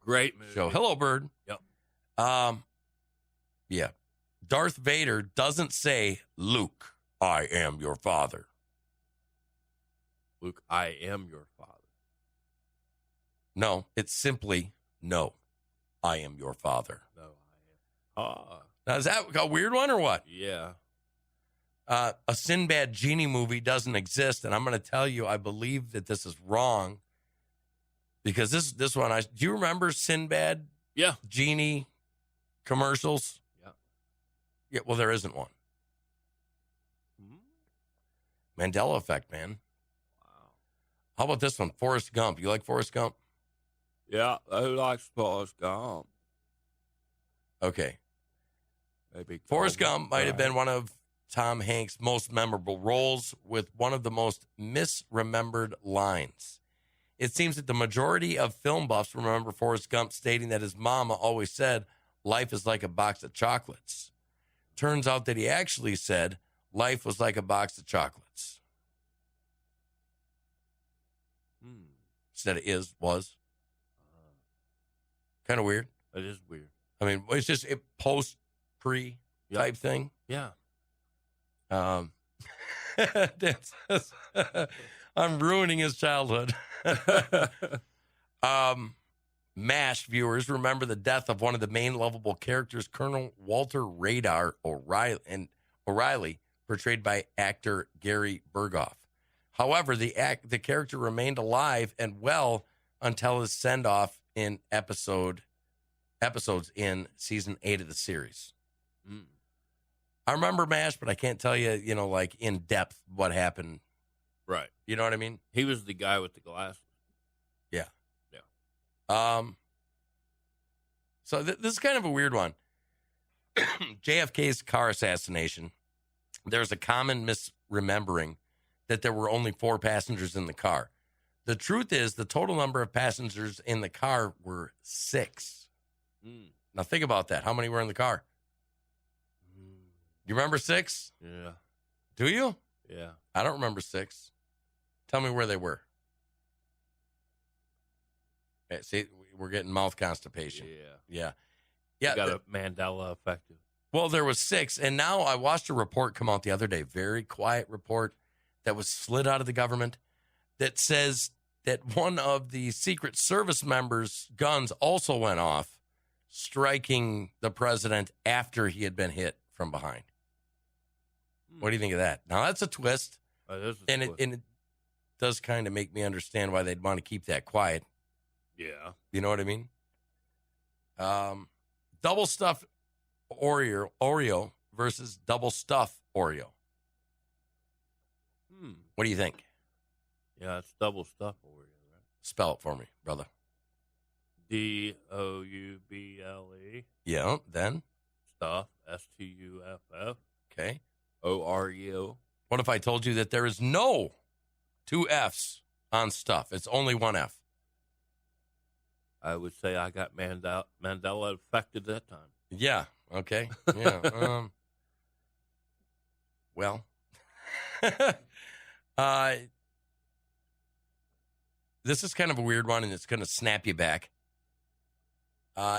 Great movie. show. Hello, Bird. Yep. Yeah. Darth Vader doesn't say, Luke, I am your father. Luke, I am your father. No, it's simply, no, I am your father. No, I am. Now, is that a weird one or what? Yeah. A Sinbad genie movie doesn't exist, and I'm going to tell you, I believe that this is wrong because this one, do you remember Sinbad? Yeah. Genie commercials? Yeah. Yeah. Well, there isn't one. Mandela effect, man. Wow. How about this one? Forrest Gump. You like Forrest Gump? Yeah. Who likes Forrest Gump? Okay. Maybe Forrest Gump might have been one of Tom Hanks' most memorable roles with one of the most misremembered lines. It seems that the majority of film buffs remember Forrest Gump stating that his mama always said, life is like a box of chocolates. Turns out that he actually said, life was like a box of chocolates. Instead of was. Kind of weird. It is weird. I mean, it's just a post-pre type thing. Yeah. I'm ruining his childhood. MASH viewers remember the death of one of the main lovable characters, Colonel Walter Radar O'Reilly, portrayed by actor Gary Berghoff. However, the character remained alive and well until his send-off in episodes in season 8 of the series. I remember MASH, but I can't tell you, like in depth what happened. Right. You know what I mean? He was the guy with the glasses. Yeah. Yeah. So this is kind of a weird one. JFK's car assassination. There's a common misremembering that there were only 4 passengers in the car. The truth is the total number of passengers in the car were 6. Now think about that. How many were in the car? You remember 6? Yeah. Do you? Yeah. I don't remember 6. Tell me where they were. Okay, see, we're getting mouth constipation. Yeah. You got a Mandela effect. Well, there was 6, and now I watched a report come out the other day, very quiet report that was slid out of the government that says that one of the Secret Service members' guns also went off, striking the president after he had been hit from behind. What do you think of that? Now, that's a twist. That is a twist. It does kind of make me understand why they'd want to keep that quiet. Yeah. You know what I mean? Double stuffed Oreo versus double stuffed Oreo. What do you think? Yeah, it's double stuff Oreo, right? Spell it for me, brother. DOUBLE. Yeah, then? Stuff. STUFF. Okay. OREO. What if I told you that there is no 2 F's on stuff? It's only 1 F. I would say I got Mandela affected that time. Yeah. Okay. Yeah. Well, this is kind of a weird one, and it's going to snap you back.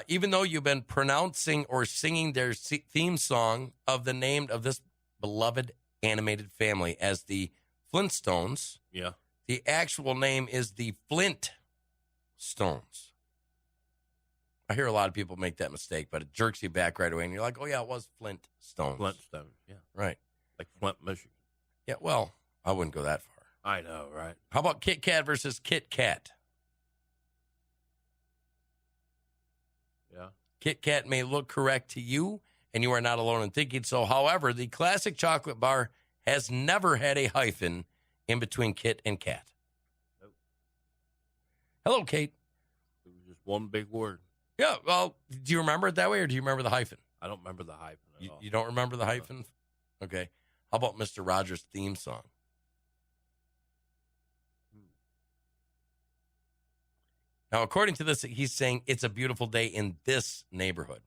Even though you've been pronouncing or singing their theme song of the name of this beloved animated family as the Flintstones, yeah, the actual name is the Flintstones. I hear a lot of people make that mistake, but it jerks you back right away, and you're like, oh, yeah, it was Flintstones. Flintstones, yeah. Right. Like Flint, Michigan. Yeah, well, I wouldn't go that far. I know, right? How about Kit Kat versus Kit Kat? Yeah. Kit Kat may look correct to you, and you are not alone in thinking so. However, the classic chocolate bar has never had a hyphen in between Kit and Kat. Nope. Hello, Kate. It was just one big word. Yeah, well, do you remember it that way, or do you remember the hyphen? I don't remember the hyphen at all. You don't remember the hyphen? Okay. How about Mr. Rogers' theme song? Now, according to this, he's saying it's a beautiful day in this neighborhood.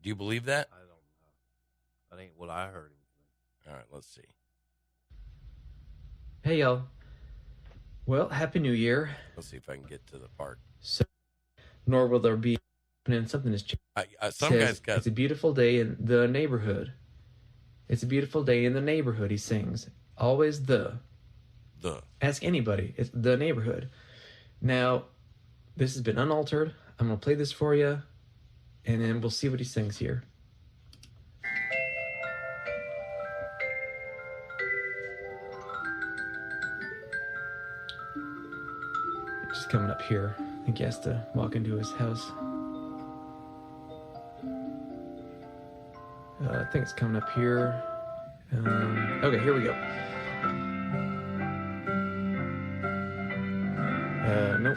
Do you believe that? I don't know. That ain't what I heard him say. All right, let's see. Hey, y'all. Well, Happy New Year. Let's see if I can get to the part. So, nor will there be. And something has changed. Some guys got. It's a beautiful day in the neighborhood. It's a beautiful day in the neighborhood, he sings. Always the. Ask anybody. It's the neighborhood. Now, this has been unaltered. I'm going to play this for you, and then we'll see what he sings here. Just coming up here. I think he has to walk into his house. I think it's coming up here. Okay, here we go. Nope.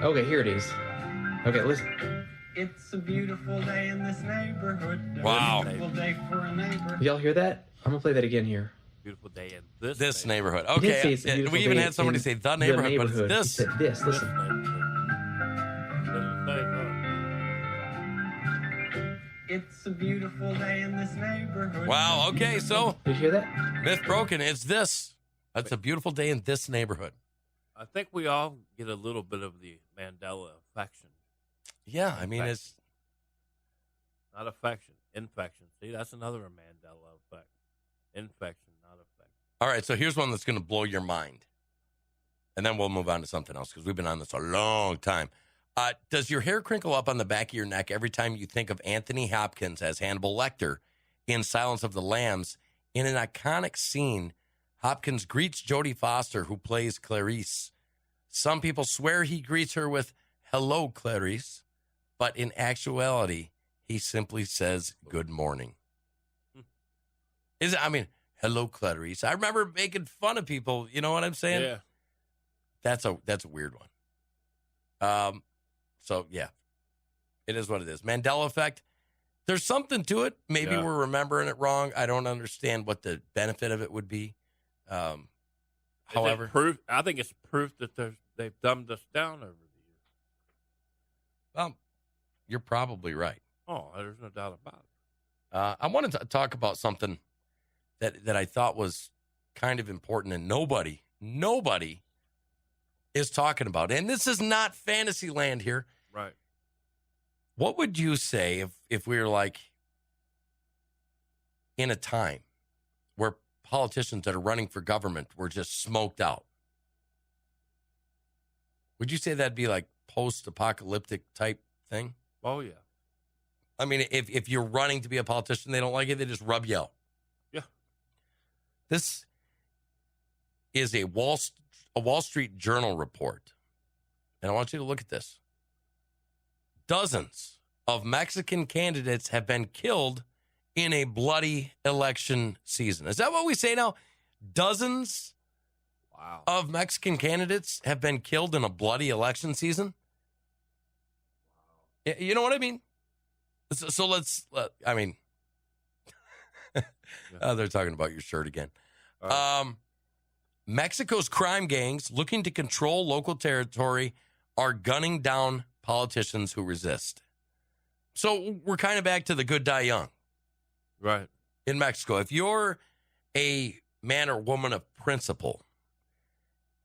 Okay, here it is. Okay, listen. It's a beautiful day in this neighborhood. Wow. Beautiful day for a neighbor. Y'all hear that? I'm gonna play that again here. Beautiful day in This neighborhood. He did Okay. say it's a beautiful We even day had somebody in say the neighborhood, but it's He this. said this. Listen. It's a beautiful day in this neighborhood. Wow. Okay. So Did you hear that? myth broken. It's this. That's a beautiful day in this neighborhood. I think we all get a little bit of the Mandela affection. Yeah. I mean, it's. Not affection, infection. See, that's another Mandela effect. Infection, not affection. All right. So here's one that's going to blow your mind. And then we'll move on to something else because we've been on this a long time. Does your hair crinkle up on the back of your neck every time you think of Anthony Hopkins as Hannibal Lecter in Silence of the Lambs? In an iconic scene, Hopkins greets Jodie Foster, who plays Clarice. Some people swear he greets her with, "Hello, Clarice," but in actuality, he simply says, "Good morning." Hello, Clarice. I remember making fun of people. You know what I'm saying? Yeah. That's a weird one. So, yeah, it is what it is. Mandela effect, there's something to it. Maybe we're remembering it wrong. I don't understand what the benefit of it would be. However, I think it's proof that they've dumbed us down over the years. Well, you're probably right. Oh, there's no doubt about it. I wanted to talk about something that I thought was kind of important and nobody is talking about. And this is not fantasy land here. Right. What would you say if we were like in a time where politicians that are running for government were just smoked out? Would you say that'd be like post-apocalyptic type thing? Oh, yeah. I mean, if you're running to be a politician, they don't like it, they just rub you out. Yeah. This is a Wall Street Journal report. And I want you to look at this. Dozens of Mexican candidates have been killed in a bloody election season. Is that what we say now? Dozens of Mexican candidates have been killed in a bloody election season? Wow. You know what I mean? So they're talking about your shirt again. Mexico's crime gangs looking to control local territory are gunning down politicians who resist. So we're kind of back to the good die young. Right. In Mexico, if you're a man or woman of principle,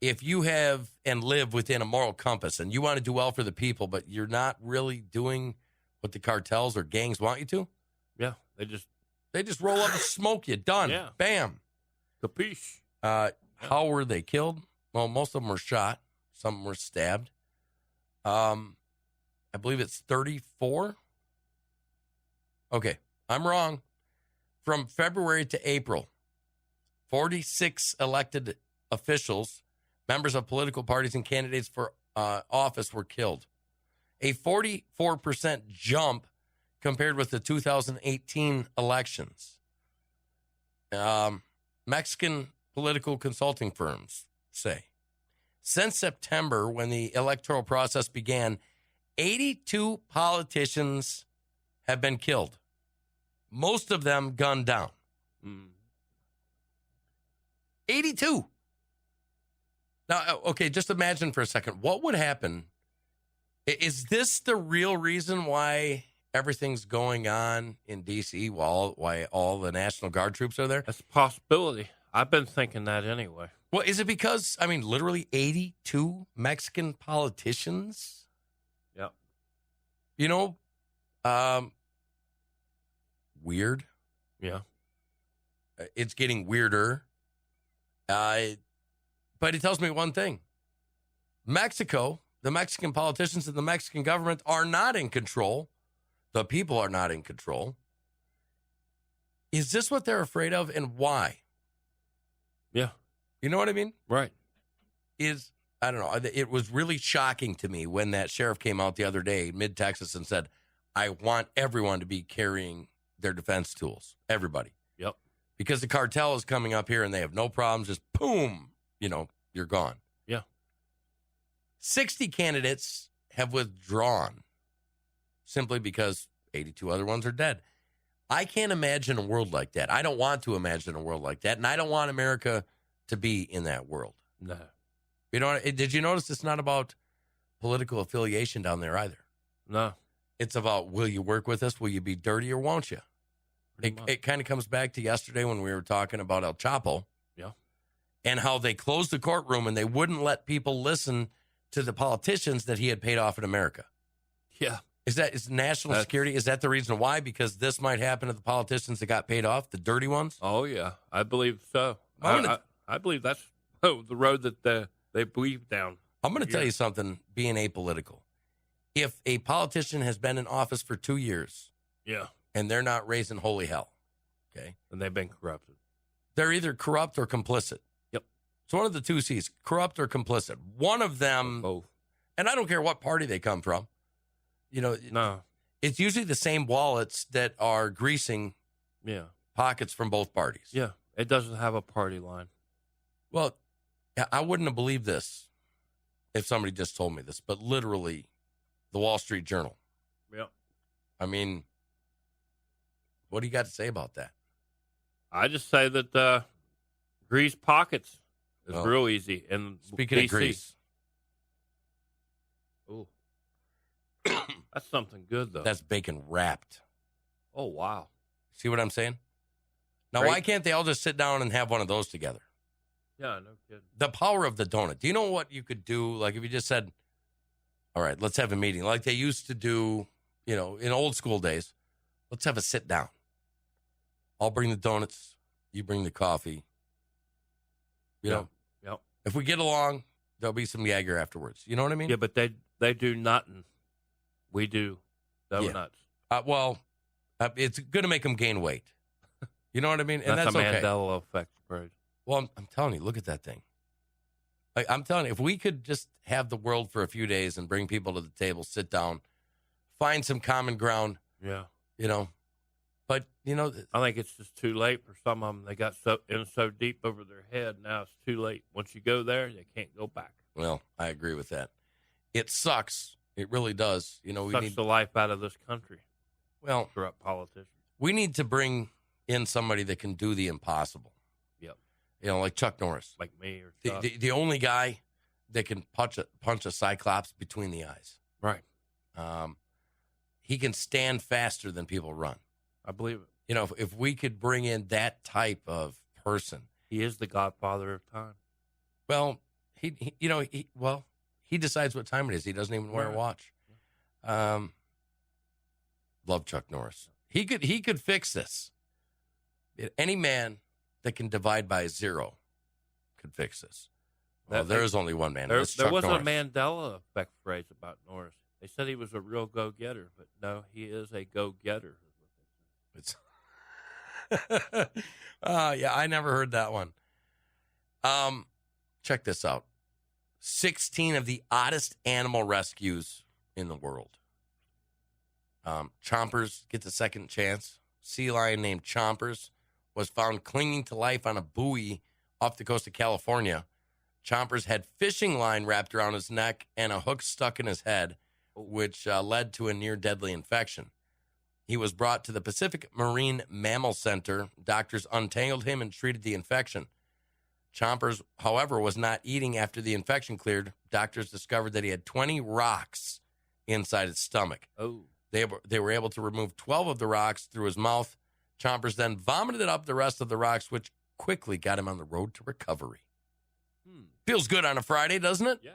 if you have and live within a moral compass and you want to do well for the people, but you're not really doing what the cartels or gangs want you to, yeah, they just roll up and smoke you. Done. Yeah. Bam. Capiche. How were they killed? Well, most of them were shot. Some were stabbed. I believe it's 34. Okay, I'm wrong. From February to April, 46 elected officials, members of political parties and candidates for office were killed. A 44% jump compared with the 2018 elections. Mexican political consulting firms say. Since September, when the electoral process began, 82 politicians have been killed. Most of them gunned down. 82. Now, okay, just imagine for a second, what would happen? Is this the real reason why everything's going on in D.C., why all the National Guard troops are there? That's a possibility. I've been thinking that anyway. Well, is it because, literally 82 Mexican politicians? Yep. Weird. Yeah. It's getting weirder. But it tells me one thing. Mexico, the Mexican politicians and the Mexican government are not in control. The people are not in control. Is this what they're afraid of, and why? Yeah. You know what I mean? Right. I don't know. It was really shocking to me when that sheriff came out the other day, mid-Texas, and said, I want everyone to be carrying their defense tools. Everybody. Yep. Because the cartel is coming up here and they have no problems. Just boom, you're gone. Yeah. 60 candidates have withdrawn simply because 82 other ones are dead. I can't imagine a world like that. I don't want to imagine a world like that, and I don't want America to be in that world. No. Did you notice it's not about political affiliation down there either? No. It's about, will you work with us? Will you be dirty or won't you? It kind of comes back to yesterday when we were talking about El Chapo. Yeah. And how they closed the courtroom and they wouldn't let people listen to the politicians that he had paid off in America. Yeah. Is national security? Is that the reason why? Because this might happen to the politicians that got paid off, the dirty ones? Oh, yeah. I believe so. I believe that's the road that they breathe down. I'm going to tell you something, being apolitical. If a politician has been in office for 2 years, yeah, and they're not raising holy hell, okay, and they've been corrupted, they're either corrupt or complicit. Yep. It's one of the two C's, corrupt or complicit. One of them, both. And I don't care what party they come from. No. It's usually the same wallets that are greasing pockets from both parties. Yeah, it doesn't have a party line. Well, I wouldn't have believed this if somebody just told me this, but literally the Wall Street Journal. Yeah. What do you got to say about that? I just say that grease pockets is real easy. And speaking of grease. Ooh. That's something good, though. That's bacon wrapped. Oh, wow. See what I'm saying? Now, why can't they all just sit down and have one of those together? Yeah, no kidding. The power of the donut. Do you know what you could do? Like if you just said, all right, let's have a meeting. Like they used to do, in old school days. Let's have a sit down. I'll bring the donuts. You bring the coffee. You know? Yep. If we get along, there'll be some Jaeger afterwards. You know what I mean? Yeah, but they do nothing. We do donuts. Yeah. It's going to make them gain weight. You know what I mean? And that's a okay. Mandela effect, right? Well, I'm telling you, look at that thing. I'm telling you, if we could just have the world for a few days and bring people to the table, sit down, find some common ground. Yeah. But, I think it's just too late for some of them. They got so deep over their head. Now it's too late. Once you go there, they can't go back. Well, I agree with that. It sucks. It really does. We sucks the life out of this country. Well, corrupt politicians. We need to bring in somebody that can do the impossible. Yep. Like Chuck Norris. Like me or the only guy that can punch a cyclops between the eyes. Right. He can stand faster than people run. I believe it. If we could bring in that type of person. He is the godfather of time. Well, he decides what time it is. He doesn't even wear a watch. Love Chuck Norris. He could fix this. Any man that can divide by zero could fix this. Well, there is only one man. There was Norris. a Mandela effect phrase about Norris. They said he was a real go-getter, but no, he is a go-getter. It's yeah, I never heard that one. Check this out. 16 of the oddest animal rescues in the world. Chompers gets a second chance. Sea lion named Chompers was found clinging to life on a buoy off the coast of California. Chompers had fishing line wrapped around his neck and a hook stuck in his head, which led to a near-deadly infection. He was brought to the Pacific Marine Mammal Center. Doctors untangled him and treated the infection. Chompers, however, was not eating after the infection cleared. Doctors discovered that he had 20 rocks inside his stomach. Oh. They were able to remove 12 of the rocks through his mouth. Chompers then vomited up the rest of the rocks, which quickly got him on the road to recovery. Feels good on a Friday, doesn't it? Yeah.